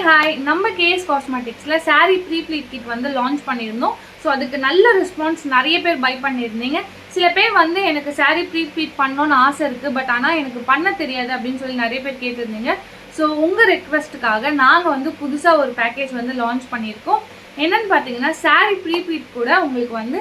Hi நம்ம KS காஸ்மெட்டிக்ஸில் sari pre pleat kit வந்து லான்ச் பண்ணியிருந்தோம். ஸோ அதுக்கு நல்ல ரெஸ்பான்ஸ், நிறைய பேர் பை பண்ணியிருந்தீங்க. சில பேர் வந்து எனக்கு சாரீ ப்ரீ ப்ளீட் பண்ணணும்னு ஆசை இருக்குது, பட் ஆனால் எனக்கு பண்ண தெரியாது அப்படின்னு சொல்லி நிறைய பேர் கேட்டிருந்தீங்க. ஸோ உங்கள் ரெக்வெஸ்ட்டுக்காக நாங்கள் வந்து புதுசாக ஒரு பேக்கேஜ் வந்து லான்ச் பண்ணியிருக்கோம். என்னென்னு பார்த்தீங்கன்னா, சாரீ ப்ரீ ப்ளீட் கூட உங்களுக்கு வந்து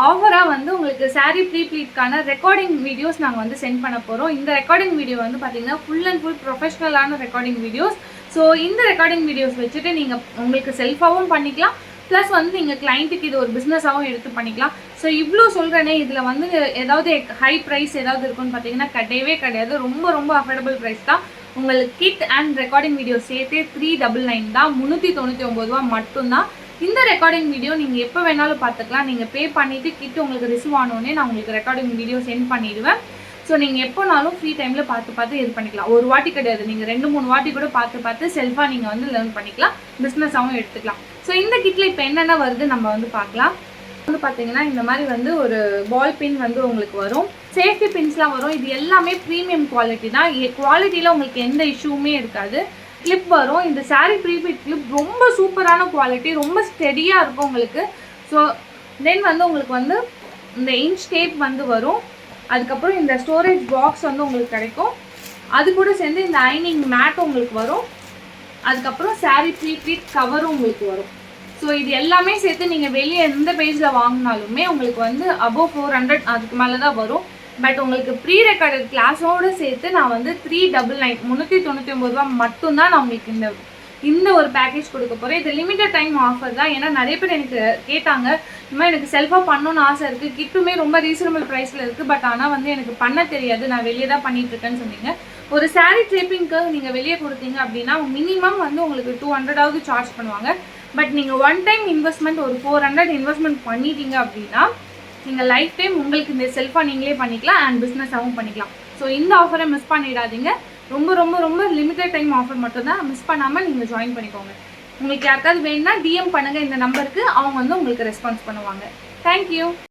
ஆஃபராக வந்து உங்களுக்கு சாரீ ப்ரீ ப்ளீட்கான ரெக்கார்டிங் வீடியோஸ் நாங்கள் வந்து சென்ட் பண்ண போகிறோம். இந்த ரெக்கார்டிங் வீடியோ வந்து பார்த்தீங்கன்னா ஃபுல் அண்ட் ஃபுல் ப்ரொஃபஷ்னலான ரெக்கார்டிங் வீடியோஸ். ஸோ இந்த ரெக்கார்டிங் வீடியோஸ் வச்சுட்டு நீங்கள் உங்களுக்கு செல்ஃபாகவும் பண்ணிக்கலாம், ப்ளஸ் வந்து நீங்கள் கிளைண்ட்டுக்கு இது ஒரு பிஸ்னஸாகவும் எடுத்து பண்ணிக்கலாம். ஸோ இவ்வளோ சொல்கிறேனே, இதில் வந்து ஏதாவது ஹை ப்ரைஸ் ஏதாவது இருக்குன்னு பார்த்தீங்கன்னா கிடையவே கிடையாது. ரொம்ப ரொம்ப அஃபோர்டபுள் ப்ரைஸ் தான். உங்களுக்கு கிட் அண்ட் ரெக்கார்டிங் வீடியோ சேர்த்தே 399 தான், 399 ரூபா மட்டும்தான். இந்த ரெக்கார்டிங் வீடியோ நீங்கள் எப்போ வேணாலும் பார்த்துக்கலாம். நீங்கள் பே பண்ணிவிட்டு கிட் உங்களுக்கு ரிசீவ் ஆனோடனே நான் உங்களுக்கு ரெக்கார்டிங் வீடியோ சென்ட் பண்ணிடுவேன். ஸோ நீங்கள் எப்போனாலும் ஃப்ரீ டைமில் பார்த்து இது பண்ணிக்கலாம். ஒரு வாட்டி கிடையாது, நீங்கள் 2-3 வாட்டி கூட பார்த்து செல்ஃபாக நீங்கள் வந்து லேர்ன் பண்ணிக்கலாம், பிஸ்னஸாகவும் எடுத்துக்கலாம். ஸோ இந்த கிட்டில் இப்போ என்னென்ன வருது நம்ம வந்து பார்க்கலாம். வந்து பார்த்தீங்கன்னா இந்த மாதிரி வந்து ஒரு பால் பின் வந்து உங்களுக்கு வரும், சேஃப்டி பின்ஸ்லாம் வரும். இது எல்லாமே ப்ரீமியம் குவாலிட்டி தான். குவாலிட்டியில் உங்களுக்கு எந்த இஷ்யூவுமே இருக்காது. கிளிப் வரும். இந்த சாரீ ப்ரீபிட் கிளிப் ரொம்ப சூப்பரான குவாலிட்டி, ரொம்ப ஸ்டெடியாக இருக்கும் உங்களுக்கு. ஸோ தென் வந்து உங்களுக்கு வந்து இந்த இன்ச் டேப் வந்து வரும். அதுக்கப்புறம் இந்த ஸ்டோரேஜ் பாக்ஸ் வந்து உங்களுக்கு கிடைக்கும். அது கூட சேர்ந்து இந்த ஐனிங் மேட் உங்களுக்கு வரும். அதுக்கப்புறம் சாரீ ப்ரீபிட் கவரும் உங்களுக்கு வரும். ஸோ இது எல்லாமே சேர்த்து நீங்கள் வெளியே எந்த பேஜில் வாங்கினாலுமே உங்களுக்கு வந்து அபோவ் 400 அதுக்கு மேலே தான் வரும். பட் உங்களுக்கு ப்ரீ ரெக்கார்டட் கிளாஸோடு சேர்த்து நான் வந்து 399 399 ரூபா மட்டும்தான் நான் உங்களுக்கு இந்த ஒரு பேக்கேஜ் கொடுக்க போகிறேன். இது லிமிட்டட் டைம் ஆஃபர் தான். ஏன்னா நிறைய பேர் எனக்கு கேட்டாங்க, இந்த மாதிரி எனக்கு செல்ஃபாக பண்ணணும்னு ஆசை இருக்குது, கிட்டுமே ரொம்ப ரீசனபிள் ப்ரைஸில் இருக்குது, பட் ஆனால் வந்து எனக்கு பண்ண தெரியாது, நான் வெளியே தான் பண்ணிகிட்ருக்கேன்னு சொன்னீங்க. ஒரு சாரீ ட்ரேப்பிங்க்கு நீங்கள் வெளியே கொடுத்தீங்க அப்படின்னா மினிமம் வந்து உங்களுக்கு 200ஆவது சார்ஜ் பண்ணுவாங்க. பட் நீங்கள் ஒன் டைம் இன்வெஸ்ட்மெண்ட் ஒரு 400 இன்வெஸ்ட்மெண்ட் பண்ணிட்டீங்க அப்படின்னா நீங்கள் லைஃப் டைம் உங்களுக்கு இந்த செல்ஃபாக நீங்களே பண்ணிக்கலாம் அண்ட் பிஸ்னஸாகவும் பண்ணிக்கலாம். ஸோ இந்த ஆஃபரை மிஸ் பண்ணிடாதீங்க. ரொம்ப ரொம்ப ரொம்ப லிமிட்டட் டைம் ஆஃபர் மட்டும்தான். மிஸ் பண்ணாமல் நீங்கள் ஜாயின் பண்ணிக்கோங்க. உங்களுக்கு யாருக்காவது வேணும்னா டிஎம் பண்ணுங்கள் இந்த நம்பருக்கு, அவங்க வந்து உங்களுக்கு ரெஸ்பான்ஸ் பண்ணுவாங்க. தேங்க்யூ.